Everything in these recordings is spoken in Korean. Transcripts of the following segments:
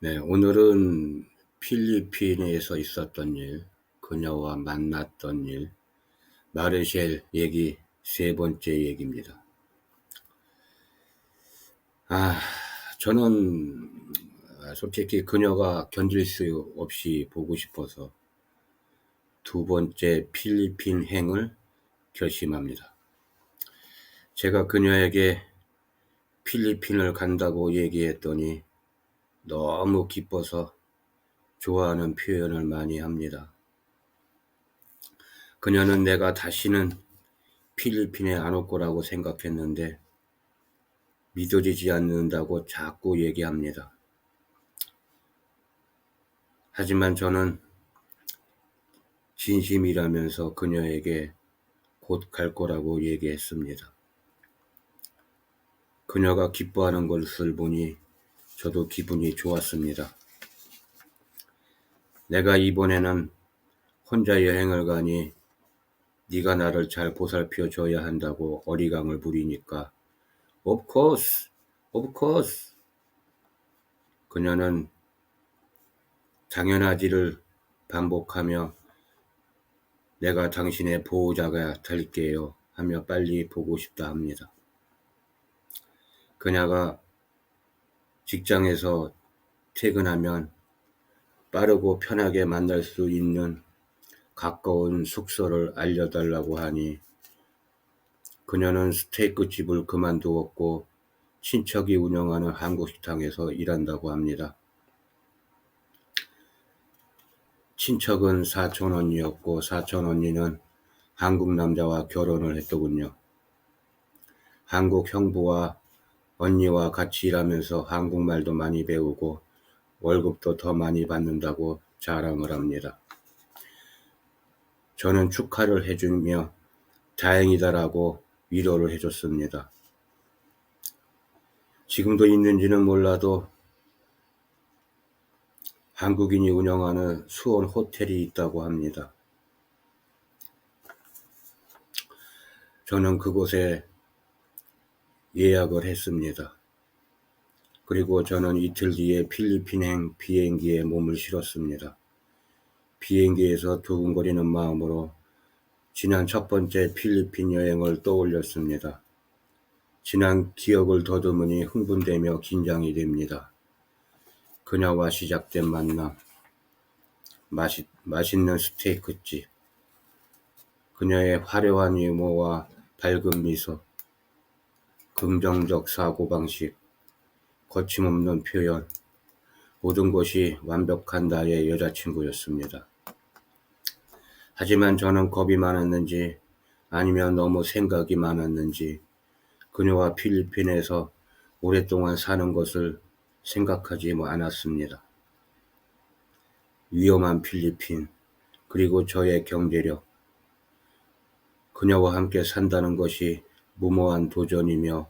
네, 오늘은 필리핀에서 있었던 일, 그녀와 만났던 일, 마르쉘 얘기 세 번째 얘기입니다. 아, 저는 솔직히 그녀가 견딜 수 없이 보고 싶어서 두 번째 필리핀 행을 결심합니다. 제가 그녀에게 필리핀을 간다고 얘기했더니 너무 기뻐서 좋아하는 표현을 많이 합니다. 그녀는 내가 다시는 필리핀에 안 올 거라고 생각했는데 믿어지지 않는다고 자꾸 얘기합니다. 하지만 저는 진심이라면서 그녀에게 곧 갈 거라고 얘기했습니다. 그녀가 기뻐하는 것을 보니 저도 기분이 좋았습니다. 내가 이번에는 혼자 여행을 가니 네가 나를 잘 보살펴 줘야 한다고 어리광을 부리니까 Of course, of course. 그녀는 당연하지를 반복하며 내가 당신의 보호자가 될게요 하며 빨리 보고 싶다 합니다. 그녀가 직장에서 퇴근하면 빠르고 편하게 만날 수 있는 가까운 숙소를 알려달라고 하니 그녀는 스테이크 집을 그만두었고 친척이 운영하는 한국 식당에서 일한다고 합니다. 친척은 사촌 언니였고 사촌 언니는 한국 남자와 결혼을 했더군요. 한국 형부와 언니와 같이 일하면서 한국말도 많이 배우고 월급도 더 많이 받는다고 자랑을 합니다. 저는 축하를 해주며 다행이다라고 위로를 해줬습니다. 지금도 있는지는 몰라도 한국인이 운영하는 수원 호텔이 있다고 합니다. 저는 그곳에 예약을 했습니다. 그리고 저는 이틀 뒤에 필리핀행 비행기에 몸을 실었습니다. 비행기에서 두근거리는 마음으로 지난 첫 번째 필리핀 여행을 떠올렸습니다. 지난 기억을 더듬으니 흥분되며 긴장이 됩니다. 그녀와 시작된 만남, 맛있는 스테이크집, 그녀의 화려한 유머와 밝은 미소, 긍정적 사고방식, 거침없는 표현, 모든 것이 완벽한 나의 여자친구였습니다. 하지만 저는 겁이 많았는지 아니면 너무 생각이 많았는지 그녀와 필리핀에서 오랫동안 사는 것을 생각하지 않았습니다. 위험한 필리핀, 그리고 저의 경제력, 그녀와 함께 산다는 것이 무모한 도전이며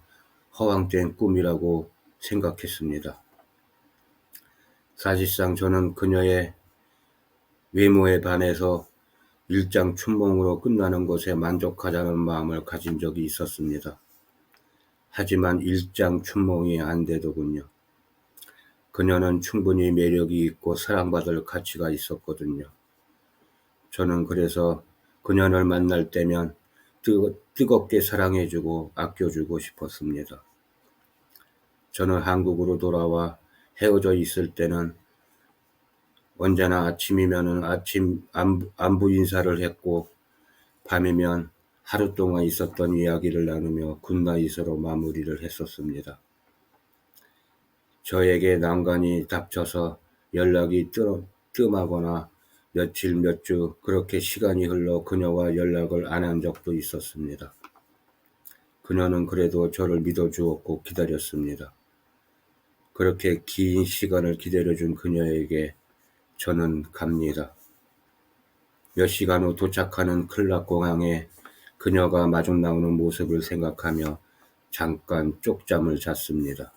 허황된 꿈이라고 생각했습니다. 사실상 저는 그녀의 외모에 반해서 일장춘몽으로 끝나는 것에 만족하자는 마음을 가진 적이 있었습니다. 하지만 일장춘몽이 안 되더군요. 그녀는 충분히 매력이 있고 사랑받을 가치가 있었거든요. 저는 그래서 그녀를 만날 때면 뜨겁게 사랑해주고 아껴주고 싶었습니다. 저는 한국으로 돌아와 헤어져 있을 때는 언제나 아침이면은 아침 안부 인사를 했고 밤이면 하루 동안 있었던 이야기를 나누며 굿나잇으로 마무리를 했었습니다. 저에게 난간이 닥쳐서 연락이 뜸하거나 며칠 몇 주 그렇게 시간이 흘러 그녀와 연락을 안 한 적도 있었습니다. 그녀는 그래도 저를 믿어주었고 기다렸습니다. 그렇게 긴 시간을 기다려준 그녀에게 저는 갑니다. 몇 시간 후 도착하는 클락 공항에 그녀가 마중 나오는 모습을 생각하며 잠깐 쪽잠을 잤습니다.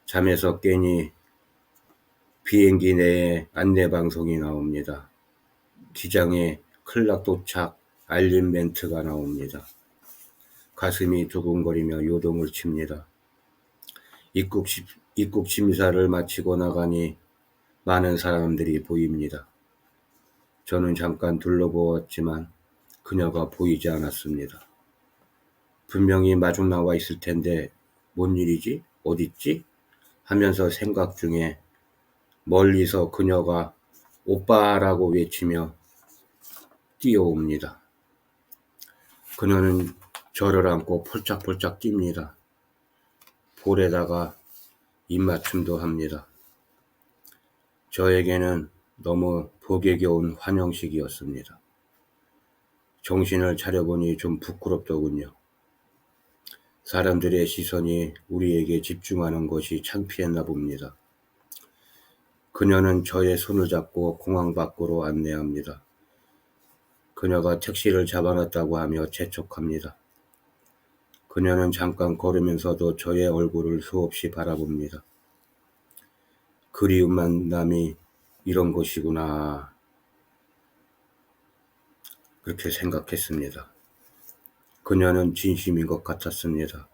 잠에서 깨니 비행기 내에 안내방송이 나옵니다. 기장에 클락 도착 알림 멘트가 나옵니다. 가슴이 두근거리며 요동을 칩니다. 입국, 입국 심사를 마치고 나가니 많은 사람들이 보입니다. 저는 잠깐 둘러보았지만 그녀가 보이지 않았습니다. 분명히 마중 나와 있을 텐데 뭔 일이지? 어딨지? 하면서 생각 중에 멀리서 그녀가 오빠라고 외치며 뛰어옵니다. 그녀는 저를 안고 폴짝폴짝 뜁니다. 볼에다가 입맞춤도 합니다. 저에게는 너무 복에 겨운 환영식이었습니다. 정신을 차려보니 좀 부끄럽더군요. 사람들의 시선이 우리에게 집중하는 것이 창피했나 봅니다. 그녀는 저의 손을 잡고 공항 밖으로 안내합니다. 그녀가 택시를 잡아놨다고 하며 재촉합니다. 그녀는 잠깐 걸으면서도 저의 얼굴을 수없이 바라봅니다. 그리운 만남이 이런 것이구나. 그렇게 생각했습니다. 그녀는 진심인 것 같았습니다.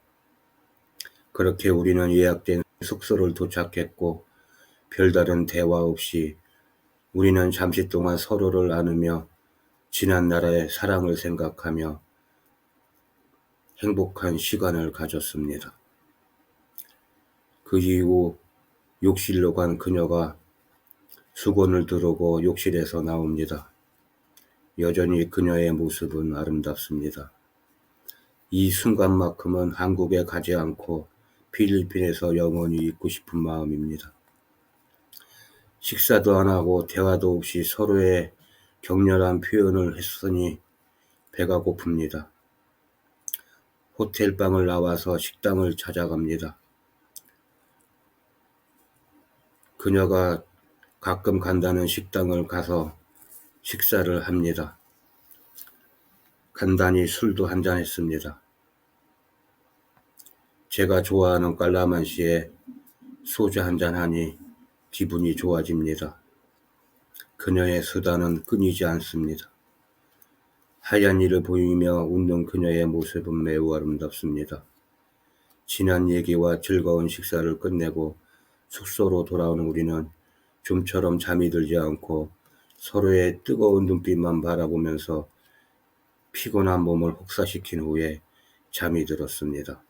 그렇게 우리는 예약된 숙소를 도착했고 별다른 대화 없이 우리는 잠시 동안 서로를 안으며 지난 날의 사랑을 생각하며 행복한 시간을 가졌습니다. 그 이후 욕실로 간 그녀가 수건을 두르고 욕실에서 나옵니다. 여전히 그녀의 모습은 아름답습니다. 이 순간만큼은 한국에 가지 않고 필리핀에서 영원히 있고 싶은 마음입니다. 식사도 안 하고 대화도 없이 서로의 격렬한 표현을 했으니 배가 고픕니다. 호텔 방을 나와서 식당을 찾아갑니다. 그녀가 가끔 간다는 식당을 가서 식사를 합니다. 간단히 술도 한잔 했습니다. 제가 좋아하는 깔라만시에 소주 한잔 하니 기분이 좋아집니다. 그녀의 수다는 끊이지 않습니다. 하얀 이를 보이며 웃는 그녀의 모습은 매우 아름답습니다. 지난 얘기와 즐거운 식사를 끝내고 숙소로 돌아온 우리는 좀처럼 잠이 들지 않고 서로의 뜨거운 눈빛만 바라보면서 피곤한 몸을 혹사시킨 후에 잠이 들었습니다.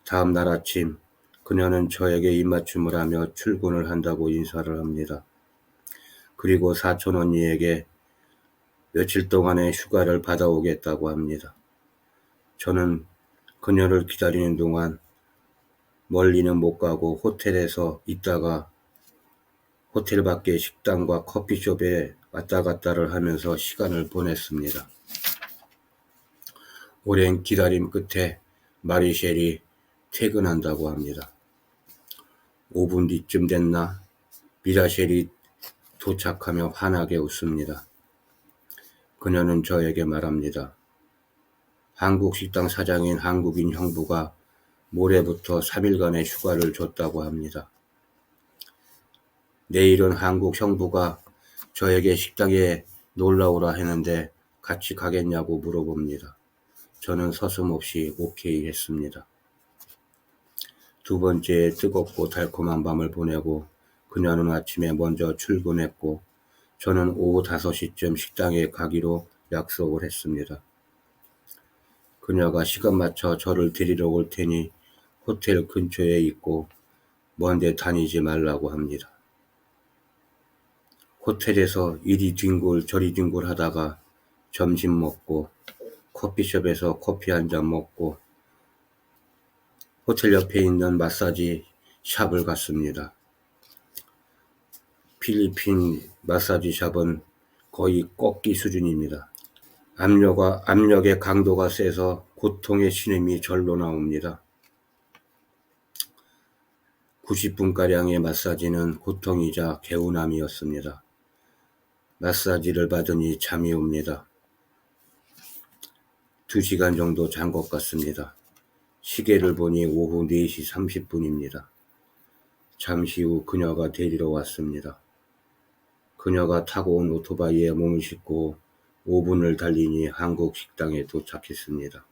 다음 날 아침 그녀는 저에게 입맞춤을 하며 출근을 한다고 인사를 합니다. 그리고 사촌 언니에게 며칠 동안의 휴가를 받아오겠다고 합니다. 저는 그녀를 기다리는 동안 멀리는 못 가고 호텔에서 있다가 호텔 밖의 식당과 커피숍에 왔다 갔다를 하면서 시간을 보냈습니다. 오랜 기다림 끝에 마리셸이 퇴근한다고 합니다. 5분 뒤쯤 됐나 미라셸이 도착하며 환하게 웃습니다. 그녀는 저에게 말합니다. 한국 식당 사장인 한국인 형부가 모레부터 3일간의 휴가를 줬다고 합니다. 내일은 한국 형부가 저에게 식당에 놀러오라 했는데 같이 가겠냐고 물어봅니다. 저는 서슴없이 오케이 했습니다. 두 번째 뜨겁고 달콤한 밤을 보내고 그녀는 아침에 먼저 출근했고 저는 오후 5시쯤 식당에 가기로 약속을 했습니다. 그녀가 시간 맞춰 저를 데리러 올 테니 호텔 근처에 있고 먼데 다니지 말라고 합니다. 호텔에서 이리 뒹굴 저리 뒹굴 하다가 점심 먹고 커피숍에서 커피 한 잔 먹고 호텔 옆에 있는 마사지 샵을 갔습니다. 필리핀 마사지 샵은 거의 꺾기 수준입니다. 압력의 강도가 세서 고통의 신음이 절로 나옵니다. 90분가량의 마사지는 고통이자 개운함이었습니다. 마사지를 받으니 잠이 옵니다. 2시간 정도 잔 것 같습니다. 시계를 보니 오후 4시 30분입니다. 잠시 후 그녀가 데리러 왔습니다. 그녀가 타고 온 오토바이에 몸을 싣고 5분을 달리니 한국 식당에 도착했습니다.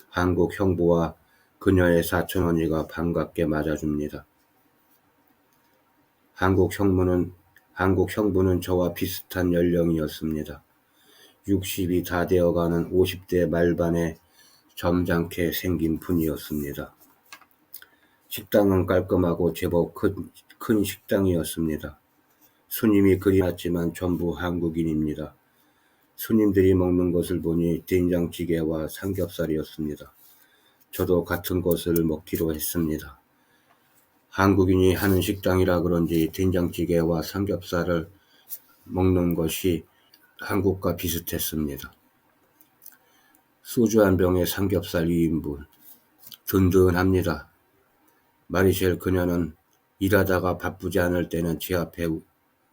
한국 형부와 그녀의 사촌언니가 반갑게 맞아줍니다. 한국 형부는 저와 비슷한 연령이었습니다. 60이 다 되어가는 50대 말반에 점잖게 생긴 분이었습니다. 식당은 깔끔하고 제법 큰 식당이었습니다. 손님이 그리 많았지만 전부 한국인입니다. 손님들이 먹는 것을 보니 된장찌개와 삼겹살이었습니다. 저도 같은 것을 먹기로 했습니다. 한국인이 하는 식당이라 그런지 된장찌개와 삼겹살을 먹는 것이 한국과 비슷했습니다. 소주 한 병에 삼겹살 2인분. 든든합니다. 마리셸 그녀는 일하다가 바쁘지 않을 때는 제 앞에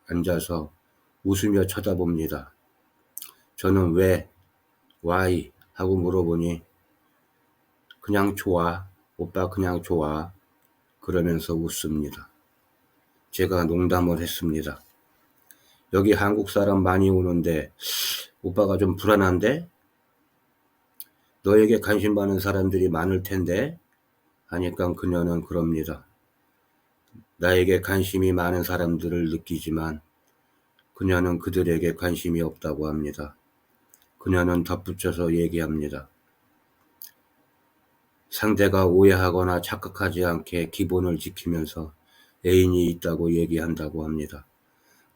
앉아서 웃으며 쳐다봅니다. 저는 왜, why 하고 물어보니 그냥 좋아, 오빠 그냥 좋아 그러면서 웃습니다. 제가 농담을 했습니다. 여기 한국 사람 많이 오는데 오빠가 좀 불안한데? 너에게 관심 많은 사람들이 많을 텐데? 하니까 그녀는 그럽니다. 나에게 관심이 많은 사람들을 느끼지만 그녀는 그들에게 관심이 없다고 합니다. 그녀는 덧붙여서 얘기합니다. 상대가 오해하거나 착각하지 않게 기본을 지키면서 애인이 있다고 얘기한다고 합니다.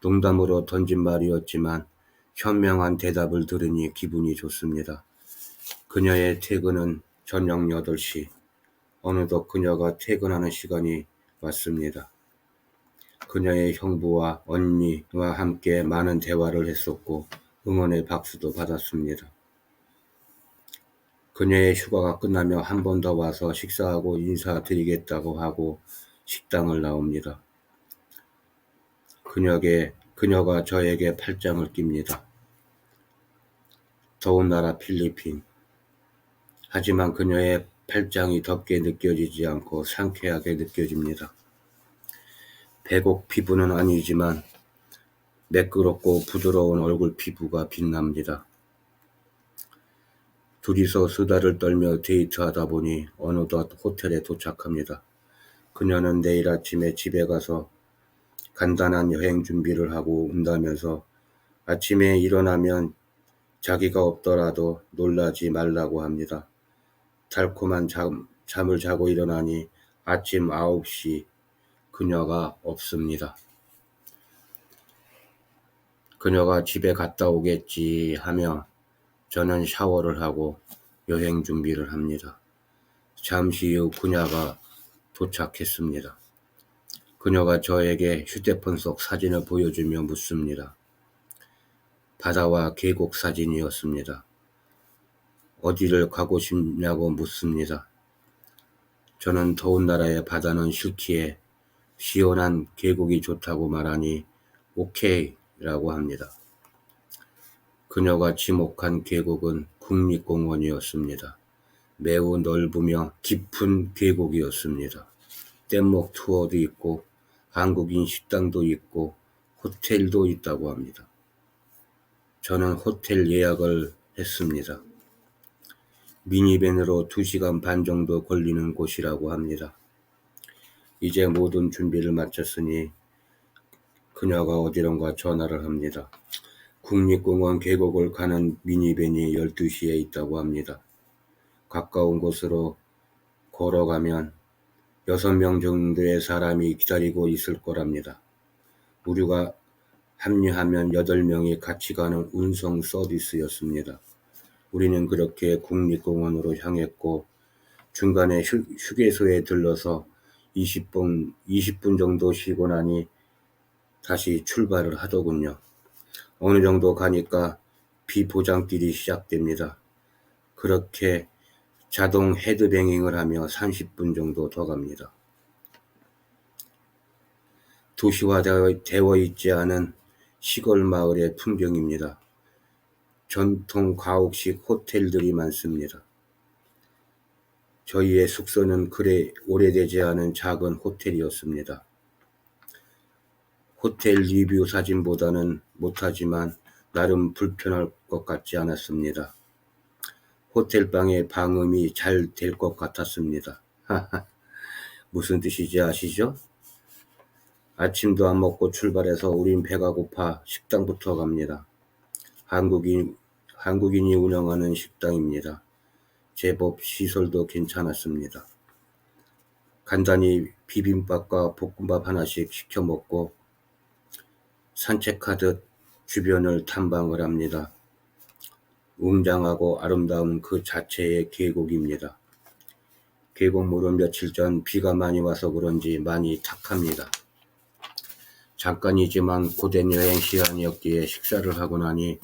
농담으로 던진 말이었지만 현명한 대답을 들으니 기분이 좋습니다. 그녀의 퇴근은 저녁 8시. 어느덧 그녀가 퇴근하는 시간이 왔습니다. 그녀의 형부와 언니와 함께 많은 대화를 했었고 응원의 박수도 받았습니다. 그녀의 휴가가 끝나며 한 번 더 와서 식사하고 인사드리겠다고 하고 식당을 나옵니다. 그녀가 저에게 팔짱을 낍니다. 더운 나라 필리핀. 하지만 그녀의 팔짱이 덥게 느껴지지 않고 상쾌하게 느껴집니다. 백옥 피부는 아니지만 매끄럽고 부드러운 얼굴 피부가 빛납니다. 둘이서 수다를 떨며 데이트하다 보니 어느덧 호텔에 도착합니다. 그녀는 내일 아침에 집에 가서 간단한 여행 준비를 하고 온다면서 아침에 일어나면 자기가 없더라도 놀라지 말라고 합니다. 달콤한 잠을 자고 일어나니 아침 9시 그녀가 없습니다. 그녀가 집에 갔다 오겠지 하며 저는 샤워를 하고 여행 준비를 합니다. 잠시 후 그녀가 도착했습니다. 그녀가 저에게 휴대폰 속 사진을 보여주며 묻습니다. 바다와 계곡 사진이었습니다. 어디를 가고 싶냐고 묻습니다. 저는 더운 나라의 바다는 싫기에 시원한 계곡이 좋다고 말하니 오케이 라고 합니다. 그녀가 지목한 계곡은 국립공원이었습니다. 매우 넓으며 깊은 계곡이었습니다. 뗏목 투어도 있고 한국인 식당도 있고 호텔도 있다고 합니다. 저는 호텔 예약을 했습니다. 미니밴으로 2시간 반 정도 걸리는 곳이라고 합니다. 이제 모든 준비를 마쳤으니 그녀가 어디론가 전화를 합니다. 국립공원 계곡을 가는 미니밴이 12시에 있다고 합니다. 가까운 곳으로 걸어가면 6명 정도의 사람이 기다리고 있을 거랍니다. 우리가 합류하면 8명이 같이 가는 운송 서비스였습니다. 우리는 그렇게 국립공원으로 향했고 중간에 휴게소에 들러서 20분 정도 쉬고 나니 다시 출발을 하더군요. 어느 정도 가니까 비포장길이 시작됩니다. 그렇게 자동 헤드뱅잉을 하며 30분 정도 더 갑니다. 도시화되어 있지 않은 시골 마을의 풍경입니다. 전통 가옥식 호텔들이 많습니다. 저희의 숙소는 그리 오래되지 않은 작은 호텔이었습니다. 호텔 리뷰 사진보다는 못하지만 나름 불편할 것 같지 않았습니다. 호텔방의 방음이 잘 될 것 같았습니다. 무슨 뜻인지 아시죠? 아침도 안 먹고 출발해서 우린 배가 고파 식당부터 갑니다. 한국인이 운영하는 식당입니다. 제법 시설도 괜찮았습니다. 간단히 비빔밥과 볶음밥 하나씩 시켜 먹고 산책하듯 주변을 탐방을 합니다. 웅장하고 아름다운 그 자체의 계곡입니다. 계곡물은 며칠 전 비가 많이 와서 그런지 많이 탁합니다. 잠깐이지만 고된 여행 시간이었기에 식사를 하고 나니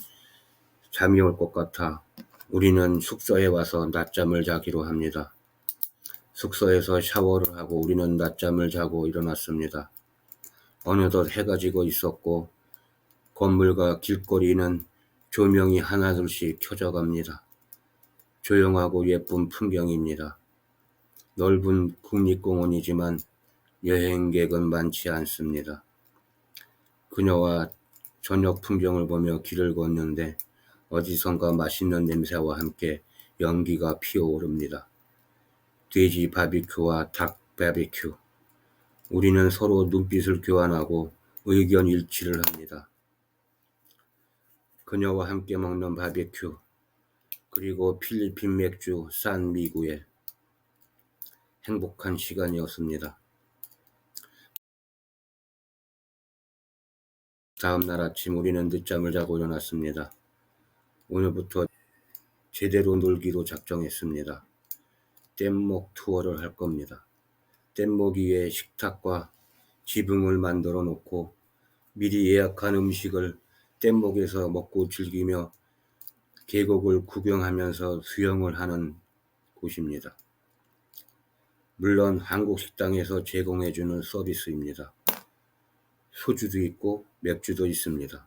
잠이 올 것 같아 우리는 숙소에 와서 낮잠을 자기로 합니다. 숙소에서 샤워를 하고 우리는 낮잠을 자고 일어났습니다. 어느덧 해가 지고 있었고 건물과 길거리는 조명이 하나둘씩 켜져 갑니다. 조용하고 예쁜 풍경입니다. 넓은 국립공원이지만 여행객은 많지 않습니다. 그녀와 저녁 풍경을 보며 길을 걷는데 어디선가 맛있는 냄새와 함께 연기가 피어오릅니다. 돼지 바비큐와 닭 바비큐. 우리는 서로 눈빛을 교환하고 의견 일치를 합니다. 그녀와 함께 먹는 바비큐, 그리고 필리핀 맥주 산 미구엘. 행복한 시간이었습니다. 다음 날 아침 우리는 늦잠을 자고 일어났습니다. 오늘부터 제대로 놀기로 작정했습니다. 뗏목 투어를 할 겁니다. 뗏목 위에 식탁과 지붕을 만들어 놓고 미리 예약한 음식을 뗏목에서 먹고 즐기며 계곡을 구경하면서 수영을 하는 곳입니다. 물론 한국 식당에서 제공해주는 서비스입니다. 소주도 있고 맥주도 있습니다.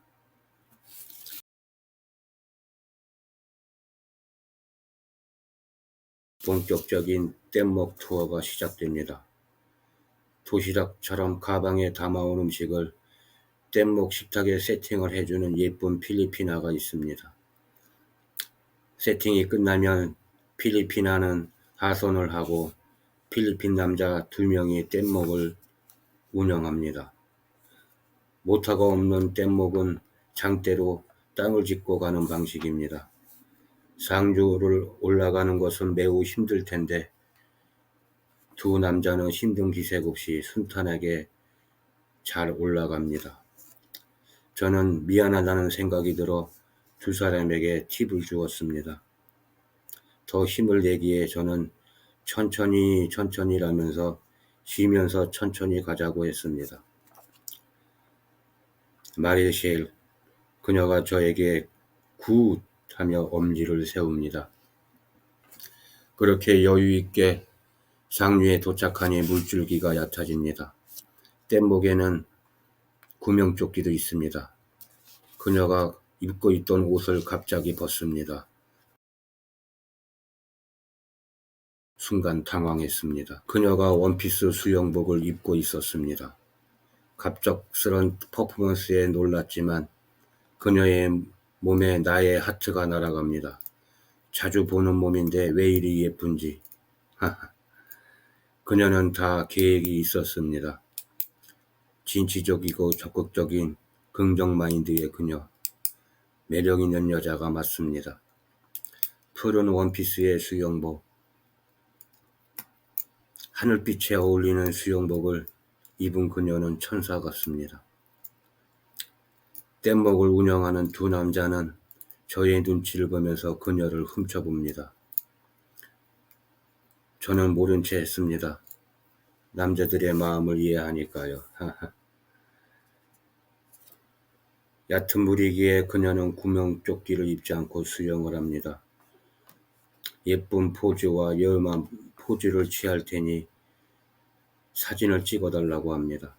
본격적인 뗏목 투어가 시작됩니다. 도시락처럼 가방에 담아온 음식을 뗏목 식탁에 세팅을 해주는 예쁜 필리핀아가 있습니다. 세팅이 끝나면 필리핀아는 하선을 하고 필리핀 남자 2명이 뗏목을 운영합니다. 모터가 없는 뗏목은 장대로 땅을 짚고 가는 방식입니다. 상주를 올라가는 것은 매우 힘들 텐데 두 남자는 힘든 기색 없이 순탄하게 잘 올라갑니다. 저는 미안하다는 생각이 들어 두 사람에게 팁을 주었습니다. 더 힘을 내기에 저는 천천히라면서 쉬면서 천천히 가자고 했습니다. 마리셰일, 그녀가 저에게 굿 하며 엄지를 세웁니다. 그렇게 여유있게 상류에 도착하니 물줄기가 얕아집니다. 뗏목에는 구명조끼도 있습니다. 그녀가 입고 있던 옷을 갑자기 벗습니다. 순간 당황했습니다. 그녀가 원피스 수영복을 입고 있었습니다. 갑작스런 퍼포먼스에 놀랐지만 그녀의 몸에 나의 하트가 날아갑니다. 자주 보는 몸인데 왜 이리 예쁜지. 그녀는 다 계획이 있었습니다. 진취적이고 적극적인 긍정 마인드의 그녀. 매력 있는 여자가 맞습니다. 푸른 원피스의 수영복. 하늘빛에 어울리는 수영복을 입은 그녀는 천사 같습니다. 뗏목을 운영하는 두 남자는 저의 눈치를 보면서 그녀를 훔쳐봅니다. 저는 모른 채 했습니다. 남자들의 마음을 이해하니까요. 얕은 물이기에 그녀는 구명조끼를 입지 않고 수영을 합니다. 예쁜 포즈와 여음한 포즈를 취할 테니 사진을 찍어달라고 합니다.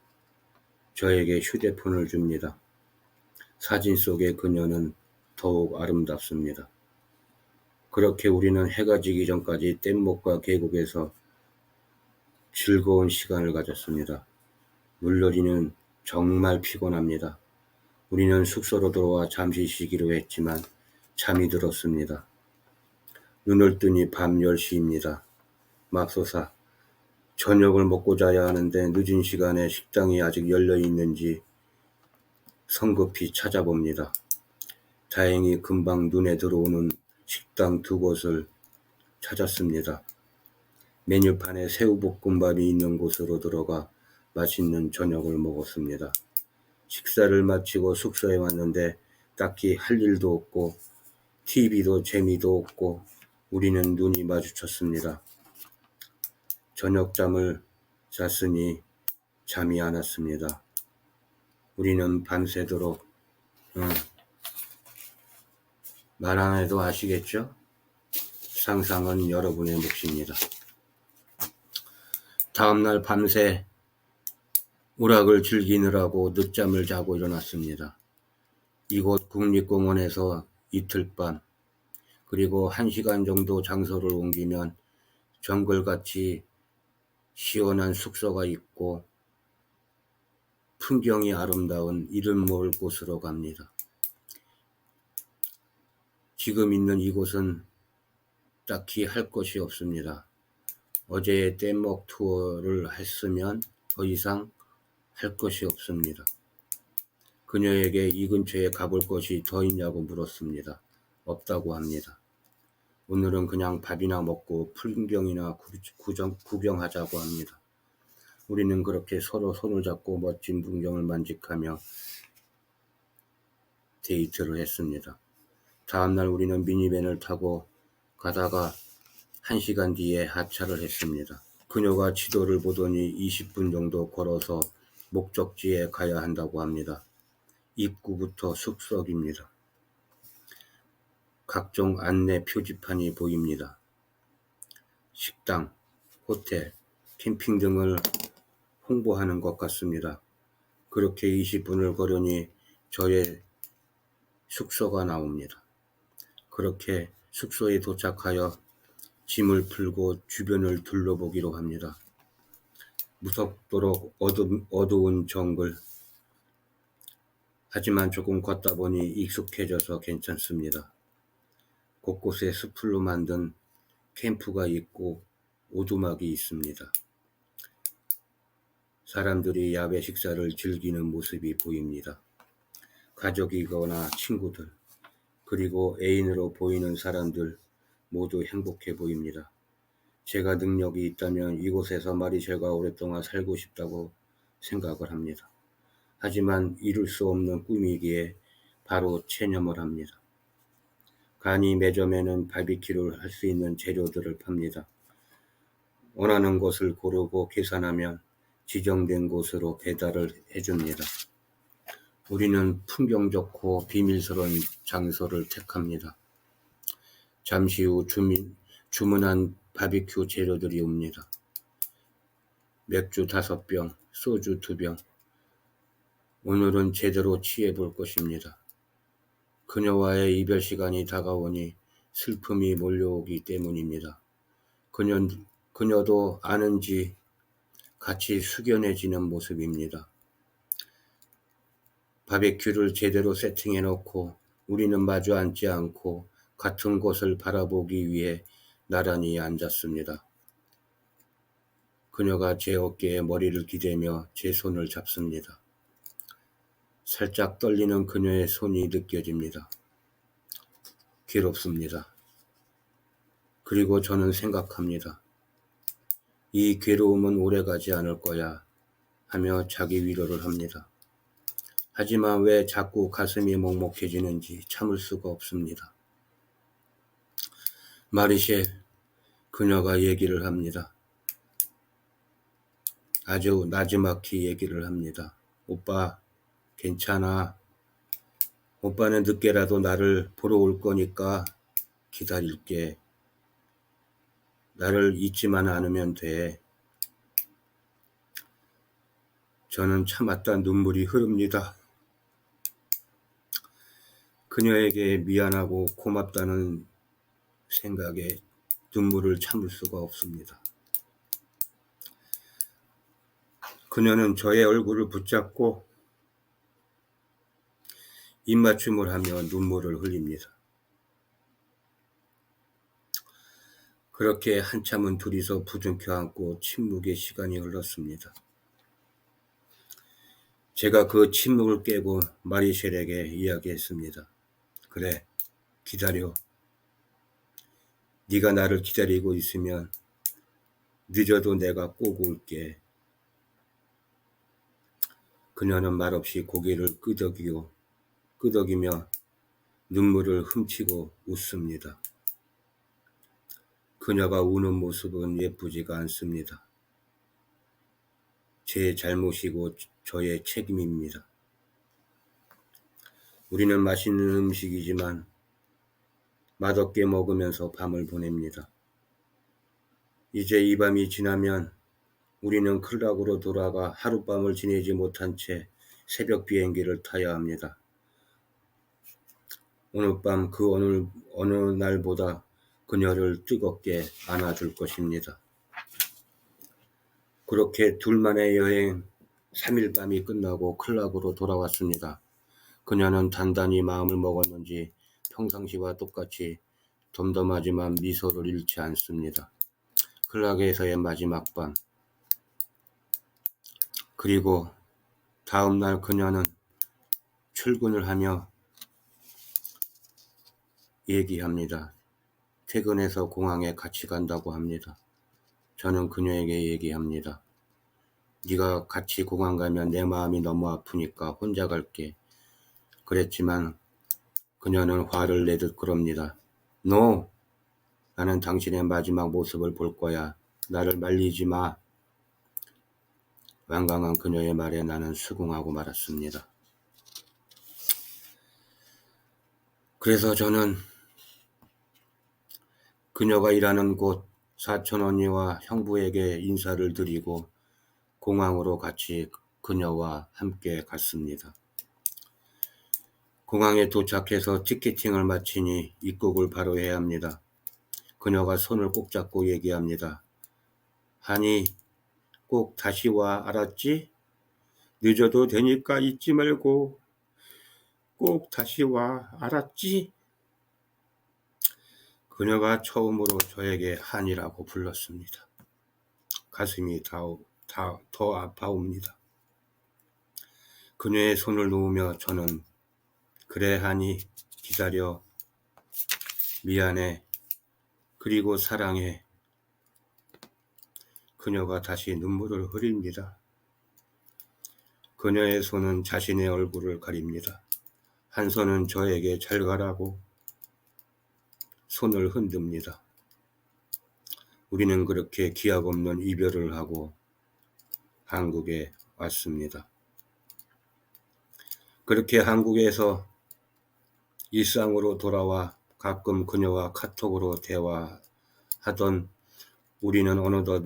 저에게 휴대폰을 줍니다. 사진 속의 그녀는 더욱 아름답습니다. 그렇게 우리는 해가 지기 전까지 뗏목과 계곡에서 즐거운 시간을 가졌습니다. 물놀이는 정말 피곤합니다. 우리는 숙소로 돌아와 잠시 쉬기로 했지만 잠이 들었습니다. 눈을 뜨니 밤 10시입니다. 맙소사, 저녁을 먹고 자야 하는데 늦은 시간에 식당이 아직 열려 있는지 성급히 찾아봅니다. 다행히 금방 눈에 들어오는 식당 2곳을 찾았습니다. 메뉴판에 새우볶음밥이 있는 곳으로 들어가 맛있는 저녁을 먹었습니다. 식사를 마치고 숙소에 왔는데 딱히 할 일도 없고 TV도 재미도 없고 우리는 눈이 마주쳤습니다. 저녁잠을 잤으니 잠이 안 왔습니다. 우리는 밤새도록 말 안 해도 아시겠죠? 상상은 여러분의 몫입니다. 다음날 밤새 우락을 즐기느라고 늦잠을 자고 일어났습니다. 이곳 국립공원에서 이틀밤, 그리고 1시간 정도 장소를 옮기면 정글같이 시원한 숙소가 있고 풍경이 아름다운 이름 모를 곳으로 갑니다. 지금 있는 이곳은 딱히 할 것이 없습니다. 어제 뗏목 투어를 했으면 더 이상 할 것이 없습니다. 그녀에게 이 근처에 가볼 것이 더 있냐고 물었습니다. 없다고 합니다. 오늘은 그냥 밥이나 먹고 풍경이나 구경하자고 합니다. 우리는 그렇게 서로 손을 잡고 멋진 풍경을 만끽하며 데이트를 했습니다. 다음날 우리는 미니밴을 타고 가다가 1시간 뒤에 하차를 했습니다. 그녀가 지도를 보더니 20분 정도 걸어서 목적지에 가야 한다고 합니다. 입구부터 숲속입니다. 각종 안내 표지판이 보입니다. 식당, 호텔, 캠핑 등을 홍보하는 것 같습니다. 그렇게 20분을 걸으니 저의 숙소가 나옵니다. 그렇게 숙소에 도착하여 짐을 풀고 주변을 둘러보기로 합니다. 무섭도록 어두운 정글. 하지만 조금 걷다 보니 익숙해져서 괜찮습니다. 곳곳에 숲으로 만든 캠프가 있고 오두막이 있습니다. 사람들이 야외 식사를 즐기는 모습이 보입니다. 가족이거나 친구들, 그리고 애인으로 보이는 사람들 모두 행복해 보입니다. 제가 능력이 있다면 이곳에서 마리셸과 오랫동안 살고 싶다고 생각을 합니다. 하지만 이룰 수 없는 꿈이기에 바로 체념을 합니다. 간이 매점에는 바비큐를 할 수 있는 재료들을 팝니다. 원하는 것을 고르고 계산하면 지정된 곳으로 배달을 해줍니다. 우리는 풍경 좋고 비밀스러운 장소를 택합니다. 잠시 후 주문한 바비큐 재료들이 옵니다. 맥주 5병, 소주 2병. 오늘은 제대로 취해볼 것입니다. 그녀와의 이별 시간이 다가오니 슬픔이 몰려오기 때문입니다. 그녀도 아는지 같이 숙연해지는 모습입니다. 바베큐를 제대로 세팅해 놓고 우리는 마주 앉지 않고 같은 곳을 바라보기 위해 나란히 앉았습니다. 그녀가 제 어깨에 머리를 기대며 제 손을 잡습니다. 살짝 떨리는 그녀의 손이 느껴집니다. 괴롭습니다. 그리고 저는 생각합니다. 이 괴로움은 오래가지 않을 거야 하며 자기 위로를 합니다. 하지만 왜 자꾸 가슴이 먹먹해지는지 참을 수가 없습니다. 마리셸, 그녀가 얘기를 합니다. 아주 나지막히 얘기를 합니다. 오빠, 괜찮아. 오빠는 늦게라도 나를 보러 올 거니까 기다릴게. 나를 잊지만 않으면 돼. 저는 참았다 눈물이 흐릅니다. 그녀에게 미안하고 고맙다는 생각에 눈물을 참을 수가 없습니다. 그녀는 저의 얼굴을 붙잡고 입맞춤을 하며 눈물을 흘립니다. 그렇게 한참은 둘이서 부둥켜 안고 침묵의 시간이 흘렀습니다. 제가 그 침묵을 깨고 마리셸에게 이야기했습니다. 그래, 기다려. 네가 나를 기다리고 있으면 늦어도 내가 꼭 올게. 그녀는 말없이 고개를 끄덕이며 눈물을 훔치고 웃습니다. 그녀가 우는 모습은 예쁘지가 않습니다. 제 잘못이고 저의 책임입니다. 우리는 맛있는 음식이지만 맛없게 먹으면서 밤을 보냅니다. 이제 이 밤이 지나면 우리는 클락으로 돌아가 하룻밤을 지내지 못한 채 새벽 비행기를 타야 합니다. 오늘 밤 그 어느 날보다 그녀를 뜨겁게 안아줄 것입니다. 그렇게 둘만의 여행 3일 밤이 끝나고 클락으로 돌아왔습니다. 그녀는 단단히 마음을 먹었는지 평상시와 똑같이 덤덤하지만 미소를 잃지 않습니다. 클락에서의 마지막 밤. 그리고 다음 날 그녀는 출근을 하며 얘기합니다. 퇴근해서 공항에 같이 간다고 합니다. 저는 그녀에게 얘기합니다. 네가 같이 공항 가면 내 마음이 너무 아프니까 혼자 갈게. 그랬지만 그녀는 화를 내듯 그럽니다. No! 나는 당신의 마지막 모습을 볼 거야. 나를 말리지 마. 완강한 그녀의 말에 나는 수긍하고 말았습니다. 그래서 저는 그녀가 일하는 곳 사촌 언니와 형부에게 인사를 드리고 공항으로 같이 그녀와 함께 갔습니다. 공항에 도착해서 티켓팅을 마치니 입국을 바로 해야 합니다. 그녀가 손을 꼭 잡고 얘기합니다. 하니 꼭 다시 와, 알았지? 늦어도 되니까 잊지 말고 꼭 다시 와, 알았지? 그녀가 처음으로 저에게 한이라고 불렀습니다. 가슴이 더 아파옵니다. 그녀의 손을 놓으며 저는 그래 하니, 기다려, 미안해, 그리고 사랑해. 그녀가 다시 눈물을 흘립니다. 그녀의 손은 자신의 얼굴을 가립니다. 한 손은 저에게 잘 가라고 손을 흔듭니다. 우리는 그렇게 기약 없는 이별을 하고 한국에 왔습니다. 그렇게 한국에서 일상으로 돌아와 가끔 그녀와 카톡으로 대화하던 우리는 어느덧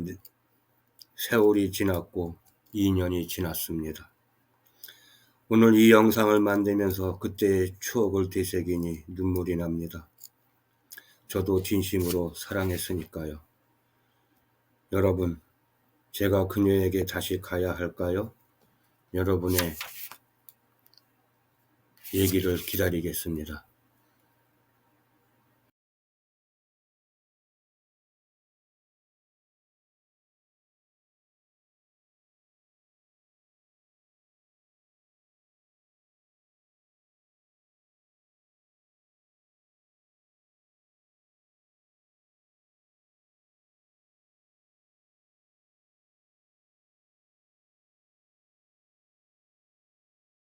세월이 지났고 2년이 지났습니다. 오늘 이 영상을 만들면서 그때의 추억을 되새기니 눈물이 납니다. 저도 진심으로 사랑했으니까요. 여러분, 제가 그녀에게 다시 가야 할까요? 여러분의 얘기를 기다리겠습니다.